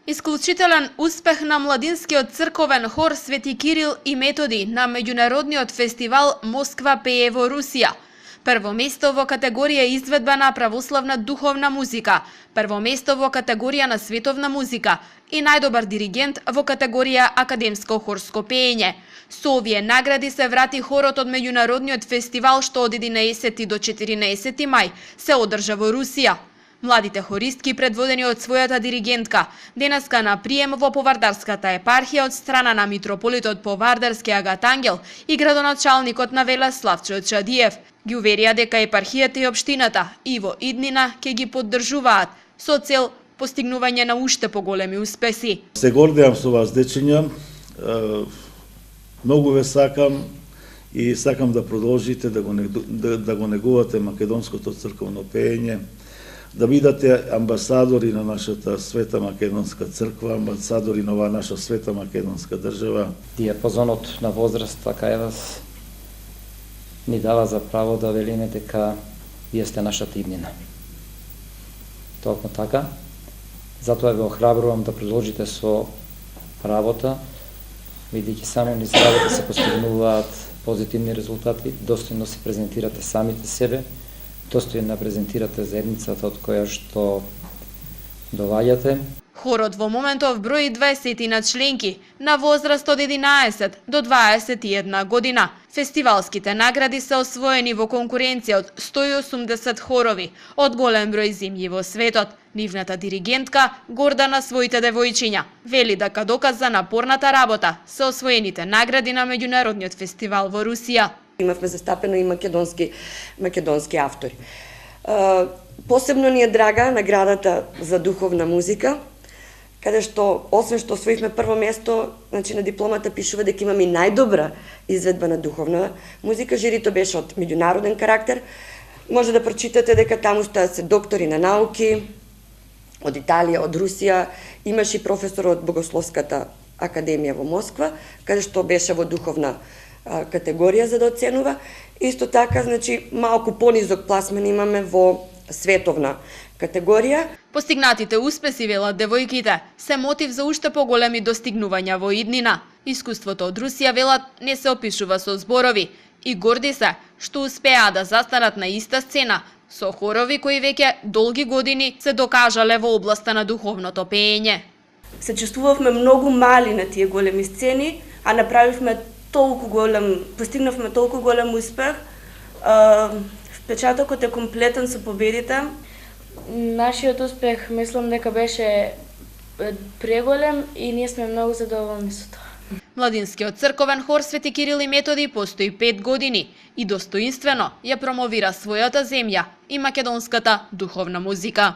Исклучителен успех на младинскиот црковен хор Свети Кирил и Методи на меѓународниот фестивал Москва пее во Русија. Прво место во категорија изведба на православна духовна музика, прво место во категорија на световна музика и најдобар диригент во категорија академско хорско пеење. Со овие награди се врати хорот од меѓународниот фестивал што од 11 до 14 мај се одржа во Русија. Младите хористки, предводени од својата диригентка, денеска на прием во Повардарската епархија од страна на митрополитот Повардарски Агатангел и градоначалникот на Велес Славчо Чадиев, ги уверија дека епархијата и општината и во иднина ќе ги поддржуваат со цел постигнување на уште поголеми успеси. Се гордеам со вас, дечиња. Многу ве сакам и сакам да продолжите да го негувате македонското црковно пеење, да бидете амбасадори на нашата света македонска црква, амбасадори на оваа наша света македонска држава. Диапазонот на возраста кај вас ни дава за право да велиме дека вие сте нашата иднина. Толку така, затоа ве охрабрувам да продолжите со работа, бидејќи само низ работа се постигнуваат позитивни резултати, достојно се презентирате самите себе, достојно презентирате заедницата од која што доваѓате. Хорот во моментов брои 20 на членки на возраст од 11 до 21 година. Фестивалските награди се освоени во конкуренција од 180 хорови од голем број земји во светот. Нивната диригентка горда на своите девојчиња вели дека доказ за напорната работа се освоените награди на меѓународниот фестивал во Русија. Имавме застапено и македонски автори. Посебно ни е драга наградата за духовна музика, каде што, освен што освоивме прво место, значи на дипломата пишува дека имаме и најдобра изведба на духовна музика. Жирито беше од меѓународен карактер. Може да прочитате дека таму стојат се доктори на науки, од Италија, од Русија, имаше и професор од Богословската академија во Москва, каде што беше во духовна категорија за да оценува. Исто така, значи, малку понизок пласман имаме во световна категорија. Постигнатите успеси, велат девојките, се мотив за уште поголеми достигнувања во иднина. Искуството од Русија, велат, не се опишува со зборови и горди се што успеа да застанат на иста сцена со хорови кои веќе долги години се докажале во областа на духовното пеење. Се чувствувавме многу мали на тие големи сцени, а направивме постигнавме толку голем успех. Впечатокот е комплетен со победите. Нашиот успех мислам дека беше преголем и ние сме многу задоволни со тоа. Младинскиот црковен хор Свети Кирил и Методи постои 5 години и достоинствено ја промовира својата земја и македонската духовна музика.